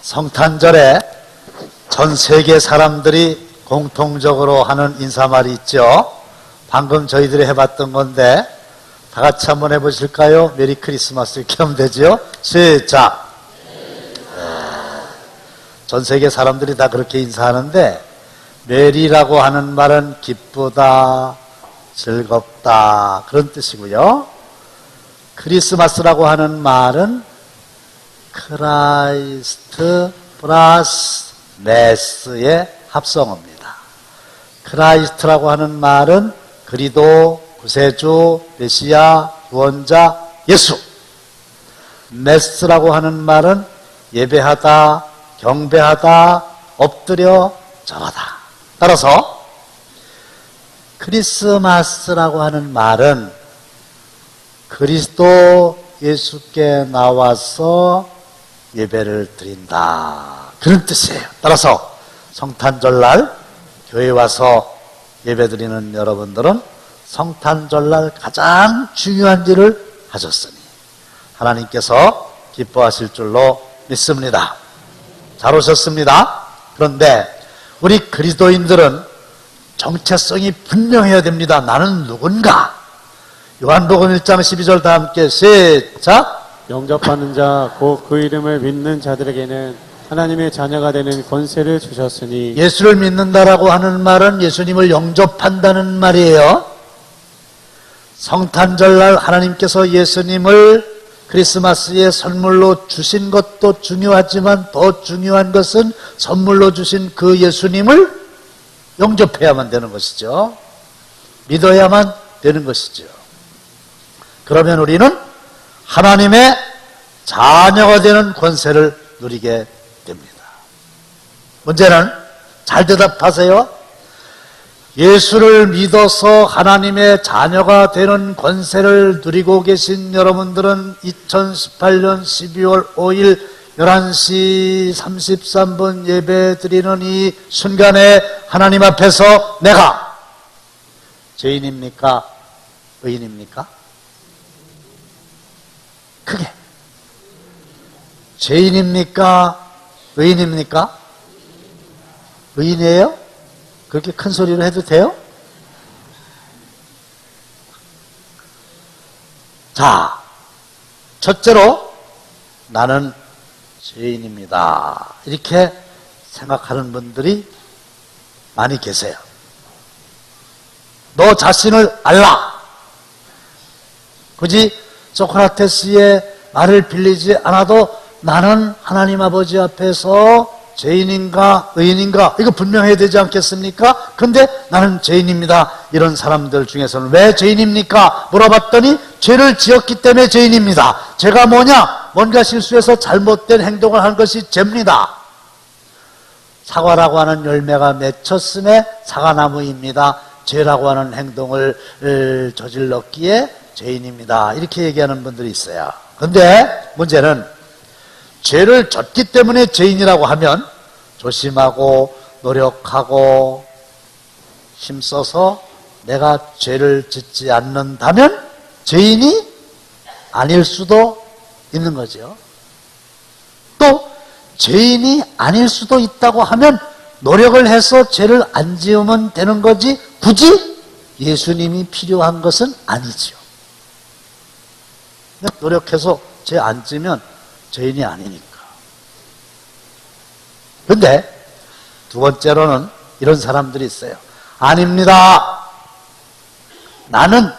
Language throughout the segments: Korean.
성탄절에 전 세계 사람들이 공통적으로 하는 인사말이 있죠. 방금 저희들이 해봤던 건데 다 같이 한번 해보실까요? 메리 크리스마스 이렇게 하면 되죠. 시작. 전 세계 사람들이 다 그렇게 인사하는데 메리라고 하는 말은 기쁘다, 즐겁다 그런 뜻이고요. 크리스마스라고 하는 말은 크라이스트 플러스 메스의 합성어입니다. 크라이스트라고 하는 말은 그리도, 구세주, 메시아, 구원자, 예수. 메스라고 하는 말은 예배하다, 경배하다, 엎드려 절하다. 따라서 크리스마스라고 하는 말은 그리스도 예수께 나와서 예배를 드린다 그런 뜻이에요. 따라서 성탄절날 교회 와서 예배드리는 여러분들은 성탄절날 가장 중요한 일을 하셨으니 하나님께서 기뻐하실 줄로 믿습니다. 잘 오셨습니다. 그런데 우리 그리스도인들은 정체성이 분명해야 됩니다. 나는 누군가? 요한복음 1장 12절 다 함께 시작. 영접하는 자 곧 그 이름을 믿는 자들에게는 하나님의 자녀가 되는 권세를 주셨으니. 예수를 믿는다라고 하는 말은 예수님을 영접한다는 말이에요. 성탄절날 하나님께서 예수님을 크리스마스에 선물로 주신 것도 중요하지만 더 중요한 것은 선물로 주신 그 예수님을 영접해야만 되는 것이죠. 믿어야만 되는 것이죠. 그러면 우리는 하나님의 자녀가 되는 권세를 누리게 됩니다. 문제는 잘 대답하세요. 예수를 믿어서 하나님의 자녀가 되는 권세를 누리고 계신 여러분들은 2018년 12월 5일 11시 33분 예배 드리는 이 순간에 하나님 앞에서 내가 죄인입니까? 의인입니까? 크게. 죄인입니까? 의인입니까? 의인이에요? 그렇게 큰 소리로 해도 돼요? 자, 첫째로 나는 죄인입니다. 이렇게 생각하는 분들이 많이 계세요. 너 자신을 알라. 굳이 소크라테스의 말을 빌리지 않아도 나는 하나님 아버지 앞에서 죄인인가 의인인가 이거 분명해야 되지 않겠습니까? 근데 나는 죄인입니다. 이런 사람들 중에서는 왜 죄인입니까? 물어봤더니 죄를 지었기 때문에 죄인입니다. 죄가 뭐냐? 뭔가 실수해서 잘못된 행동을 한 것이 죄입니다. 사과라고 하는 열매가 맺혔음에 사과나무입니다. 죄라고 하는 행동을 저질렀기에 죄인입니다. 이렇게 얘기하는 분들이 있어요. 그런데 문제는 죄를 졌기 때문에 죄인이라고 하면 조심하고 노력하고 힘써서 내가 죄를 짓지 않는다면 죄인이 아닐 수도 있는 거죠. 또 죄인이 아닐 수도 있다고 하면 노력을 해서 죄를 안 지으면 되는 거지 굳이 예수님이 필요한 것은 아니죠. 노력해서 죄 안 지면 죄인이 아니니까. 그런데 두 번째로는 이런 사람들이 있어요. 아닙니다. 나는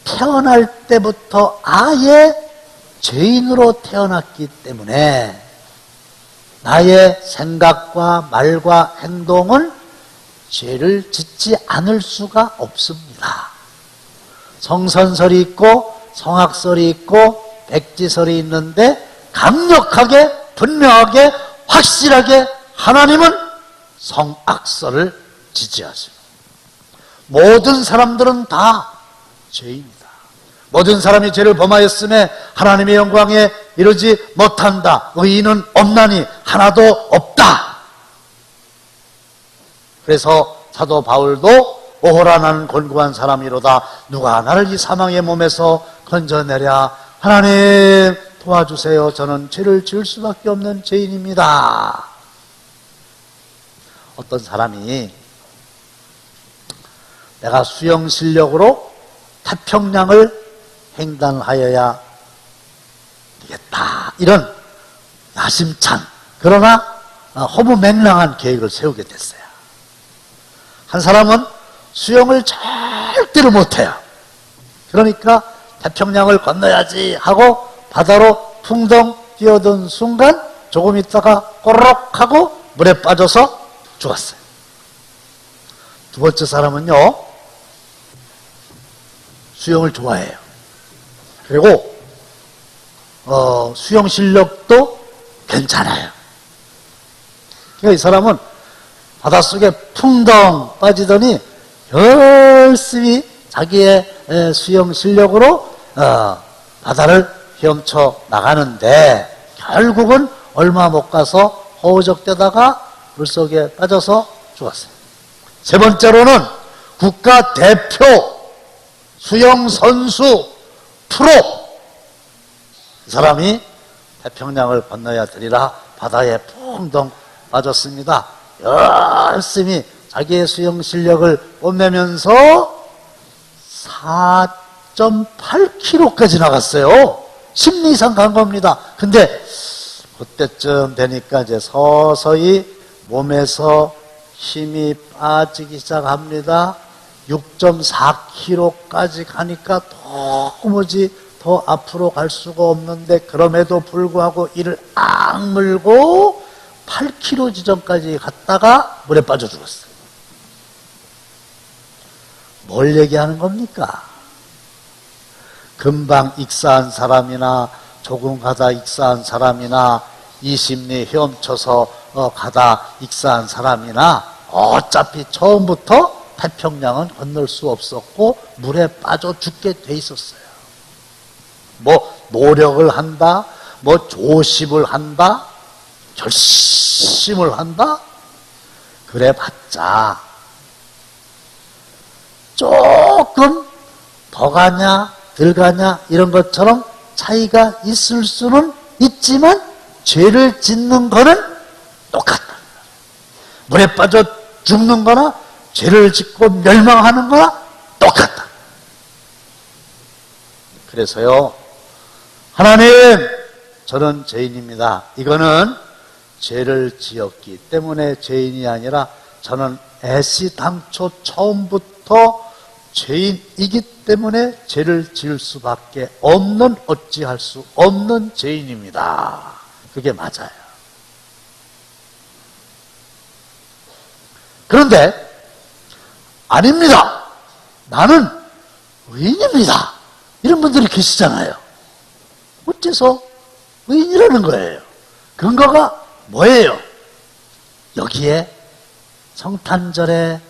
태어날 때부터 아예 죄인으로 태어났기 때문에 나의 생각과 말과 행동은 죄를 짓지 않을 수가 없습니다. 성선설이 있고 성악설이 있고 백지설이 있는데 강력하게 분명하게 확실하게 하나님은 성악설을 지지하십니다. 모든 사람들은 다 죄입니다. 모든 사람이 죄를 범하였음에 하나님의 영광에 이르지 못한다. 의인은 없나니 하나도 없다. 그래서 사도 바울도 오호라 나는 곤고한 사람이로다. 누가 나를 이 사망의 몸에서 건져내랴. 하나님 도와주세요. 저는 죄를 지을 수밖에 없는 죄인입니다. 어떤 사람이 내가 수영 실력으로 태평양을 횡단하여야 되겠다, 이런 야심찬 그러나 허무맹랑한 계획을 세우게 됐어요. 한 사람은 수영을 절대로 못해요. 그러니까 태평양을 건너야지 하고 바다로 풍덩 뛰어든 순간 조금 있다가 꼬르륵 하고 물에 빠져서 죽었어요. 두 번째 사람은요, 수영을 좋아해요. 그리고 수영 실력도 괜찮아요. 그러니까 이 사람은 바닷속에 풍덩 빠지더니 열심히 자기의 수영 실력으로 바다를 헤엄쳐 나가는데 결국은 얼마 못 가서 허우적대다가 물속에 빠져서 죽었어요. 세 번째로는 국가대표 수영 선수 프로, 이 사람이 태평양을 건너야 되리라 바다에 풍덩 빠졌습니다. 열심히 자기의 수영 실력을 뽐내면서 4.8km까지 나갔어요. 10리 이상 간 겁니다. 근데 그때쯤 되니까 이제 서서히 몸에서 힘이 빠지기 시작합니다. 6.4km까지 가니까 도무지 더 앞으로 갈 수가 없는데 그럼에도 불구하고 이를 악물고 8km 지점까지 갔다가 물에 빠져 죽었어요. 뭘 얘기하는 겁니까? 금방 익사한 사람이나 조금 가다 익사한 사람이나 20리 헤엄쳐서 가다 익사한 사람이나 어차피 처음부터 태평양은 건널 수 없었고 물에 빠져 죽게 돼 있었어요. 뭐 노력을 한다, 뭐 조심을 한다, 결심을 한다, 그래봤자 조금 더 가냐 덜 가냐 이런 것처럼 차이가 있을 수는 있지만 죄를 짓는 거는 똑같다. 물에 빠져 죽는 거나 죄를 짓고 멸망하는 거나 똑같다. 그래서요, 하나님, 저는 죄인입니다. 이거는 죄를 지었기 때문에 죄인이 아니라 저는 애시당초 처음부터 죄인이기 때문에 죄를 지을 수밖에 없는, 어찌할 수 없는 죄인입니다. 그게 맞아요. 그런데 아닙니다. 나는 의인입니다. 이런 분들이 계시잖아요. 어째서 의인이라는 거예요? 근거가 뭐예요? 여기에 성탄절의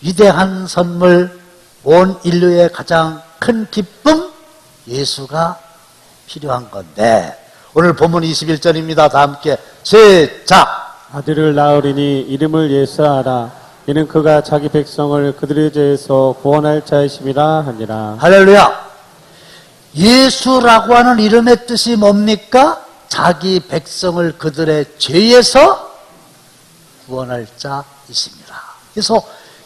위대한 선물, 온 인류의 가장 큰 기쁨, 예수가 필요한 건데, 오늘 본문 21절입니다. 다 함께 시작! 아들을 낳으리니 이름을 예수하라. 이는 그가 자기 백성을 그들의 죄에서 구원할 자이심이라 하니라. 할렐루야! 예수라고 하는 이름의 뜻이 뭡니까? 자기 백성을 그들의 죄에서 구원할 자이십니다. 그래서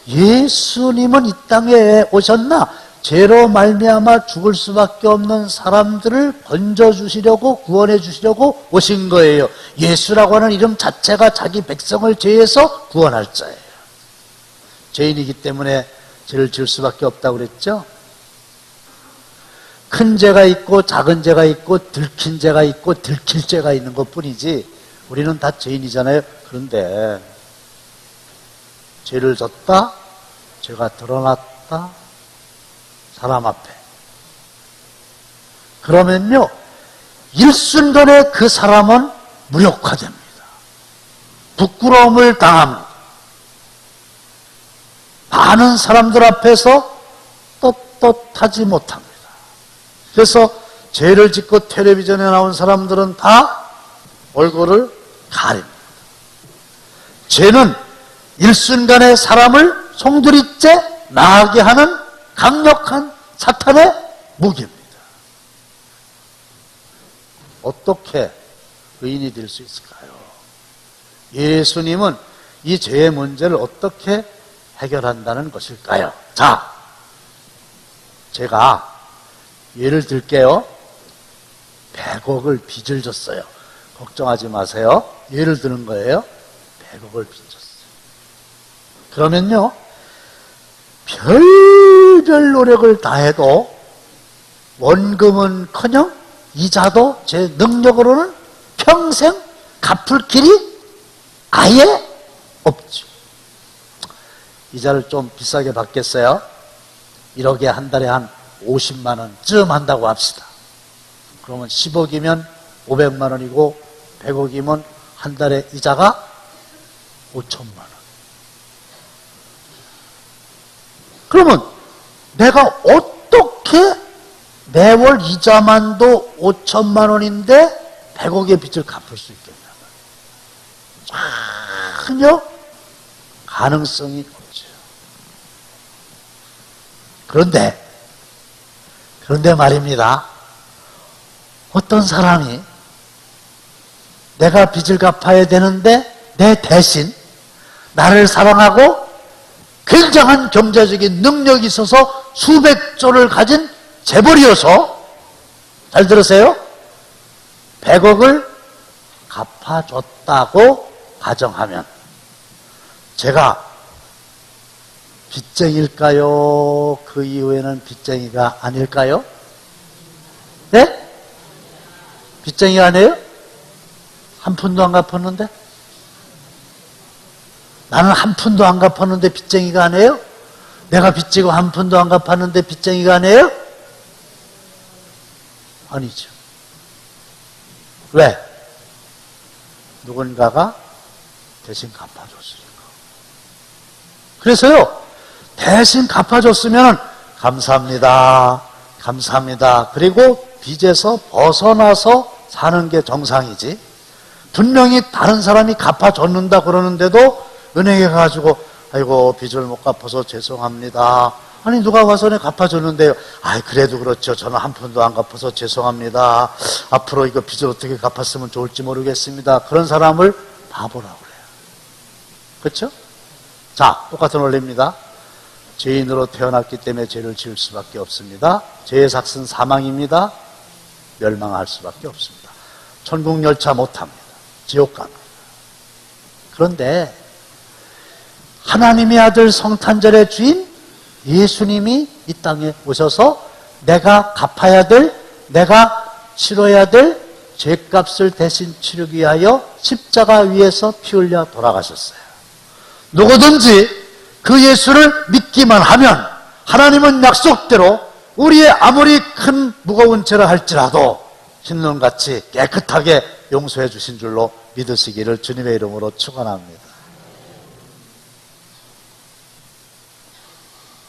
예수님은 이 땅에 오셨나? 죄로 말미암아 죽을 수밖에 없는 사람들을 건져주시려고, 구원해 주시려고 오신 거예요. 예수라고 하는 이름 자체가 자기 백성을 죄에서 구원할 자예요. 죄인이기 때문에 죄를 지을 수밖에 없다고 그랬죠? 큰 죄가 있고 작은 죄가 있고 들킨 죄가 있고 들킬 죄가 있는 것뿐이지 우리는 다 죄인이잖아요. 그런데 죄를 졌다, 죄가 드러났다, 사람 앞에. 그러면요, 일순간에 그 사람은 무력화됩니다. 부끄러움을 당합니다. 많은 사람들 앞에서 떳떳하지 못합니다. 그래서 죄를 짓고 텔레비전에 나온 사람들은 다 얼굴을 가립니다. 죄는 일순간에 사람을 송두리째 나가게 하는 강력한 사탄의 무기입니다. 어떻게 의인이 될 수 있을까요? 예수님은 이 죄의 문제를 어떻게 해결한다는 것일까요? 자, 제가 예를 들게요. 100억을 빚을 졌어요. 걱정하지 마세요. 예를 드는 거예요. 100억을 빚 졌어요. 그러면요, 별별 노력을 다해도 원금은커녕 이자도 제 능력으로는 평생 갚을 길이 아예 없죠. 이자를 좀 비싸게 받겠어요? 1억에 한 달에 한 50만 원쯤 한다고 합시다. 그러면 10억이면 500만 원이고 100억이면 한 달에 이자가 5천만 원. 그러면 내가 어떻게 매월 이자만도 5천만 원인데 100억의 빚을 갚을 수 있겠냐? 전혀 가능성이 없죠. 그런데 말입니다. 어떤 사람이 내가 빚을 갚아야 되는데 내 대신 나를 사랑하고 굉장한 경제적인 능력이 있어서 수백조를 가진 재벌이어서, 잘 들으세요, 100억을 갚아줬다고 가정하면 제가 빚쟁일까요? 그 이후에는 빚쟁이가 아닐까요? 네? 빚쟁이 아니에요? 한 푼도 안 갚았는데? 나는 한 푼도 안 갚았는데 빚쟁이가 아니에요? 내가 빚지고 한 푼도 안 갚았는데 빚쟁이가 아니에요? 아니죠. 왜? 누군가가 대신 갚아줬으니까. 그래서요, 대신 갚아줬으면 감사합니다, 감사합니다. 그리고 빚에서 벗어나서 사는 게 정상이지. 분명히 다른 사람이 갚아줬는다 그러는데도 은행에 가가지고 아이고 빚을 못 갚아서 죄송합니다. 아니 누가 와서 내 갚아줬는데요. 아이 그래도 그렇죠. 저는 한 푼도 안 갚아서 죄송합니다. 앞으로 이거 빚을 어떻게 갚았으면 좋을지 모르겠습니다. 그런 사람을 바보라고 그래요. 그렇죠? 자, 똑같은 원리입니다. 죄인으로 태어났기 때문에 죄를 지을 수밖에 없습니다. 죄의 삭은 사망입니다. 멸망할 수밖에 없습니다. 천국 열차 못합니다. 지옥 갑니다. 그런데 하나님의 아들 성탄절의 주인 예수님이 이 땅에 오셔서 내가 갚아야 될, 내가 치러야 될 죄값을 대신 치르기 위하여 십자가 위에서 피 흘려 돌아가셨어요. 누구든지 그 예수를 믿기만 하면 하나님은 약속대로 우리의 아무리 큰 무거운 죄를 할지라도 흰눈같이 깨끗하게 용서해 주신 줄로 믿으시기를 주님의 이름으로 축원합니다.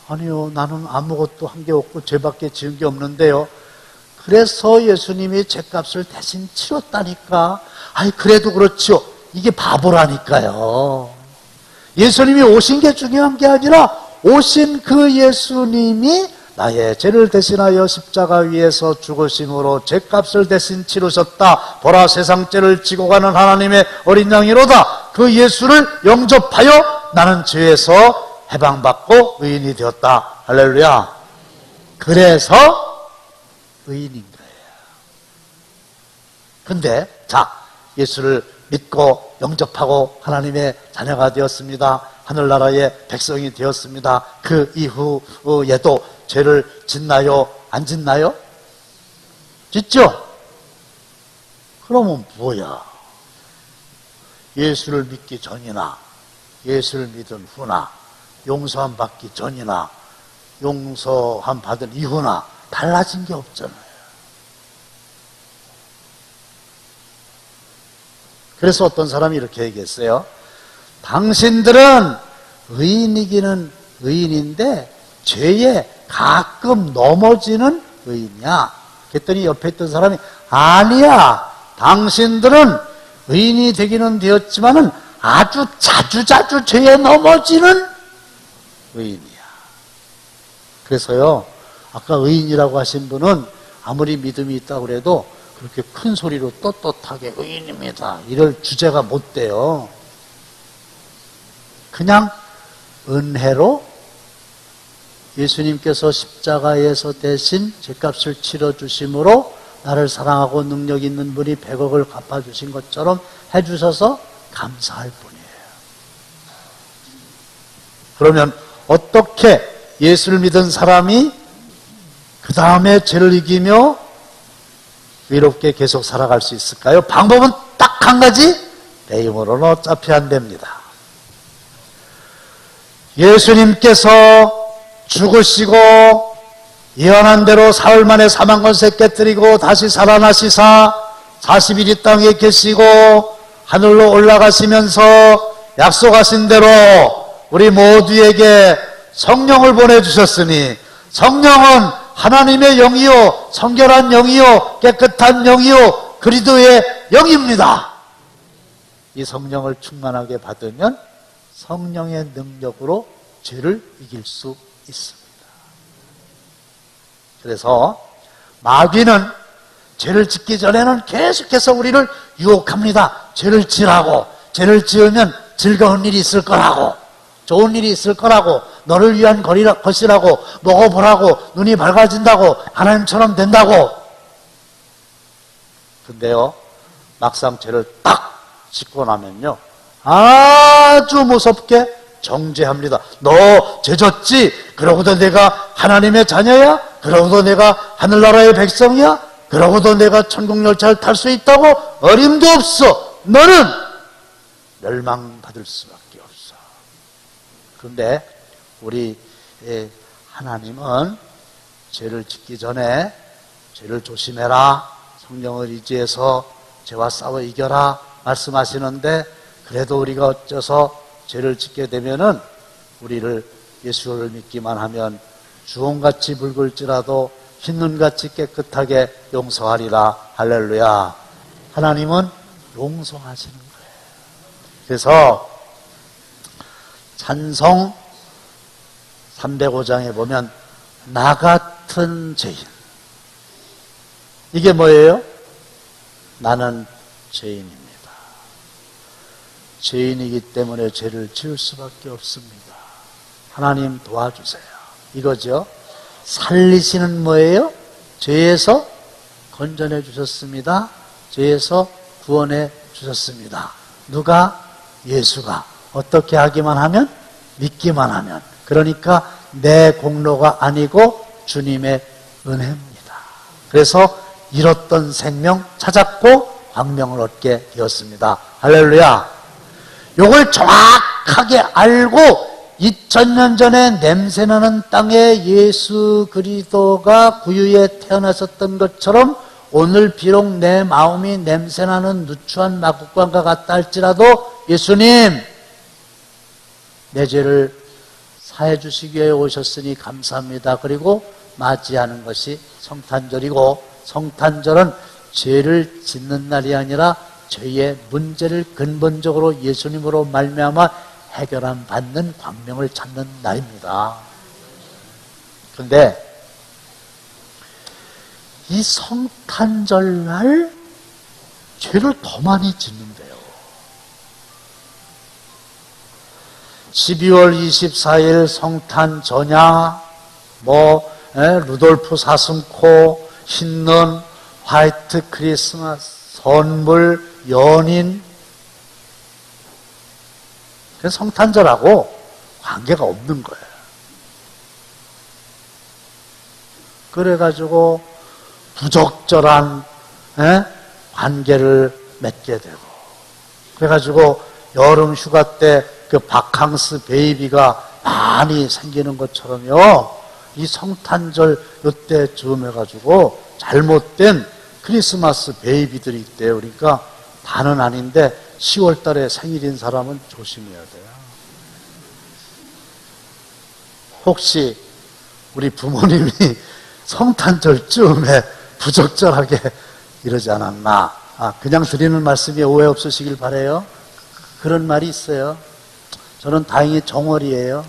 아니요, 나는 아무것도 한 게 없고 죄밖에 지은 게 없는데요. 그래서 예수님이 죄값을 대신 치렀다니까. 아니 그래도 그렇죠. 이게 바보라니까요. 예수님이 오신 게 중요한 게 아니라 오신 그 예수님이 나의 죄를 대신하여 십자가 위에서 죽으심으로 죄값을 대신 치르셨다. 보라 세상 죄를 지고 가는 하나님의 어린 양이로다. 그 예수를 영접하여 나는 죄에서 해방받고 의인이 되었다. 할렐루야. 그래서 의인인 거예요. 근데 자, 예수를 믿고 영접하고 하나님의 자녀가 되었습니다. 하늘나라의 백성이 되었습니다. 그 이후에도 죄를 짓나요? 안 짓나요? 짓죠? 그러면 뭐야? 예수를 믿기 전이나 예수를 믿은 후나 용서함 받기 전이나 용서함 받은 이후나 달라진 게 없잖아요. 그래서 어떤 사람이 이렇게 얘기했어요. 당신들은 의인이기는 의인인데 죄에 가끔 넘어지는 의인이야. 그랬더니 옆에 있던 사람이 아니야. 당신들은 의인이 되기는 되었지만은 아주 자주 죄에 넘어지는 의인이야. 그래서요, 아까 의인이라고 하신 분은 아무리 믿음이 있다고 그래도 그렇게 큰 소리로 떳떳하게 의인입니다. 이럴 주제가 못 돼요. 그냥 은혜로 예수님께서 십자가에서 대신 죄값을 치러주심으로 나를 사랑하고 능력 있는 분이 100억을 갚아주신 것처럼 해주셔서 감사할 뿐이에요. 그러면 어떻게 예수를 믿은 사람이 그 다음에 죄를 이기며 의롭게 계속 살아갈 수 있을까요? 방법은 딱 한 가지, 내 힘으로는 어차피 안 됩니다. 예수님께서 죽으시고 예언한 대로 사흘 만에 사망 권세 깨뜨리고 다시 살아나시사 40일 이 땅에 계시고 하늘로 올라가시면서 약속하신 대로 우리 모두에게 성령을 보내주셨으니, 성령은 하나님의 영이요 성결한 영이요 깨끗한 영이요 그리스도의 영입니다. 이 성령을 충만하게 받으면 성령의 능력으로 죄를 이길 수 있습니다. 그래서 마귀는 죄를 짓기 전에는 계속해서 우리를 유혹합니다. 죄를 지라고, 죄를 지으면 즐거운 일이 있을 거라고, 좋은 일이 있을 거라고, 너를 위한 것이라고, 먹어보라고, 눈이 밝아진다고, 하나님처럼 된다고. 근데요, 막상 죄를 딱 짓고 나면요, 아주 무섭게 정죄합니다. 너 죄 졌지? 그러고도 내가 하나님의 자녀야? 그러고도 내가 하늘나라의 백성이야? 그러고도 내가 천국열차를 탈 수 있다고? 어림도 없어. 너는 멸망받을 수밖에 없어. 그런데 우리 하나님은 죄를 짓기 전에 죄를 조심해라, 성령을 의지해서 죄와 싸워 이겨라 말씀하시는데, 그래도 우리가 어째서 죄를 짓게 되면은 우리를 예수를 믿기만 하면 주홍같이 붉을지라도 흰눈같이 깨끗하게 용서하리라. 할렐루야. 하나님은 용서하시는 거예요. 그래서 찬송 305장에 보면 나 같은 죄인, 이게 뭐예요? 나는 죄인입니다. 죄인이기 때문에 죄를 지을 수밖에 없습니다. 하나님 도와주세요. 이거죠. 살리시는 뭐예요? 죄에서 건져내 주셨습니다. 죄에서 구원해 주셨습니다. 누가? 예수가. 어떻게 하기만 하면? 믿기만 하면. 그러니까 내 공로가 아니고 주님의 은혜입니다. 그래서 잃었던 생명 찾았고 광명을 얻게 되었습니다. 할렐루야. 요걸 정확하게 알고 2000년 전에 냄새나는 땅에 예수 그리스도가 구유에 태어나셨던 것처럼 오늘 비록 내 마음이 냄새나는 누추한 마국간과 같다 할지라도 예수님, 내 죄를 사해 주시기 위해 오셨으니 감사합니다. 그리고 맞이하는 것이 성탄절이고, 성탄절은 죄를 짓는 날이 아니라 죄의 문제를 근본적으로 예수님으로 말미암아 해결함 받는 광명을 찾는 날입니다. 그런데 이 성탄절날 죄를 더 많이 짓는데요. 12월 24일 성탄 전야, 루돌프 사슴코, 흰눈, 화이트 크리스마스, 선물, 연인, 그래서 성탄절하고 관계가 없는 거예요. 그래가지고 부적절한 관계를 맺게 되고, 그래가지고 여름 휴가 때 그 바캉스 베이비가 많이 생기는 것처럼요, 이 성탄절 이때 즈음 해가지고 잘못된 크리스마스 베이비들이 있대요. 그러니까 다는 아닌데 10월 달에 생일인 사람은 조심해야 돼요. 혹시 우리 부모님이 성탄절쯤에 부적절하게 이러지 않았나? 그냥 드리는 말씀이 오해 없으시길 바라요. 그런 말이 있어요. 저는 다행히 정월이에요.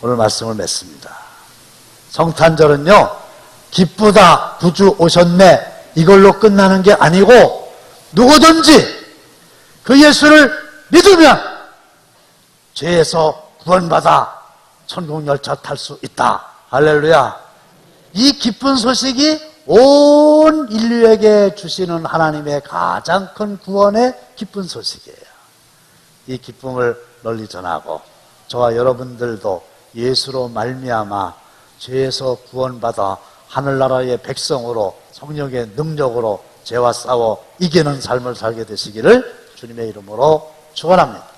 오늘 말씀을 맺습니다. 성탄절은요, 기쁘다, 구주 오셨네, 이걸로 끝나는 게 아니고 누구든지 그 예수를 믿으면 죄에서 구원받아 천국열차 탈 수 있다. 할렐루야. 이 기쁜 소식이 온 인류에게 주시는 하나님의 가장 큰 구원의 기쁜 소식이에요. 이 기쁨을 널리 전하고 저와 여러분들도 예수로 말미암아 죄에서 구원받아 하늘나라의 백성으로 성령의 능력으로 죄와 싸워 이기는 삶을 살게 되시기를 주님의 이름으로 축원합니다.